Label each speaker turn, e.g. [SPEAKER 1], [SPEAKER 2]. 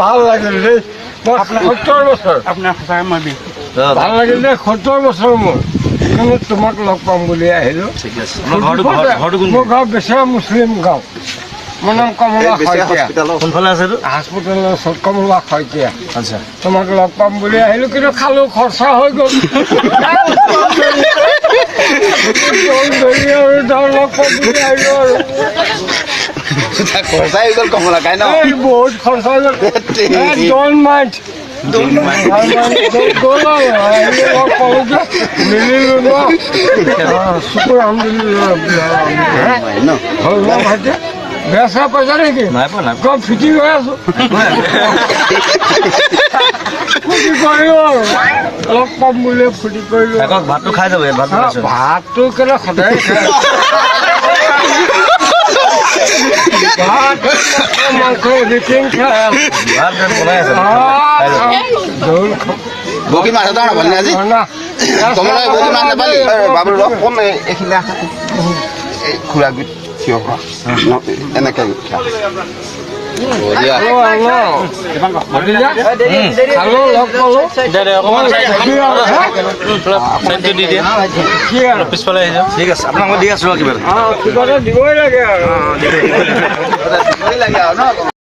[SPEAKER 1] ভাল লাগিল দেই 70 বছৰ
[SPEAKER 2] আপোনাৰ সঁচাকৈ মই বিহু
[SPEAKER 1] ভাল লাগিল দেই 70 বছৰ মোৰ কিন্তু তোমাক লগ পাম বুলি আহিলোঁ
[SPEAKER 3] ঠিক আছে আপোনাৰ ঘৰটো কোন
[SPEAKER 1] মোৰ গাঁও বেচেৰা মুছলিম গাঁও মোৰ নাম কমলা শইকীয়া
[SPEAKER 3] কোনফালে আছে এইটো
[SPEAKER 1] হস্পিটেলৰ ওচৰত কমলা শইকীয়া
[SPEAKER 3] আচ্ছা
[SPEAKER 1] তোমাক লগ পাম বুলি আহিলোঁ কিন্তু খালোঁ খৰচা হৈ গ'ল আৰু ধৰ লগ পাম বুলি আহিলোঁ আৰু
[SPEAKER 4] খৰচাই হৈ গ'ল কমলা খাই ন
[SPEAKER 1] এই বহুত খৰচা হৈ গ'ল ডন মাইণ্ড গ'ল আৰু লগ পালোঁ যে মিলিলোঁ ন শুকুৰ আলহামদুলিল্লাহ হ'ল ন ভাইটি বেয়া চেয়া পাইছা নেকি
[SPEAKER 3] নাই পোৱা নাই
[SPEAKER 1] কম ফিটি হৈ আছোঁ ফূৰ্তি কৰিলোঁ আৰু লগ পাম বুলি ফূৰ্তি কৰিলোঁ
[SPEAKER 3] কওক ভাতটো খাই যাব ইয়াত ভাতটো খাইছোঁ
[SPEAKER 1] ভাতটো কেলে সদায় খায় ভাত মাংস এডিটিং খায়
[SPEAKER 3] ভাত বনাই আছে
[SPEAKER 1] জোল খাওঁ
[SPEAKER 4] বগী মাছ এটা নাপালি আজি কমলা বগী মাছ নাপালি বাবুল ৰস কম এইখিনি এই খুৰা গুট থিয় হোৱা এনেকৈ উঠা বঢ়িয়া
[SPEAKER 1] খালোঁ লগ পালোঁ
[SPEAKER 3] দি দিয়ে
[SPEAKER 1] কি আৰু
[SPEAKER 3] পিছফালে আহি যাওক ঠিক আছে আপোনাক মই দি আছোঁ কিবা
[SPEAKER 1] কিবা এটা দিবই লাগে আৰু
[SPEAKER 4] দিবই লাগে আৰু ন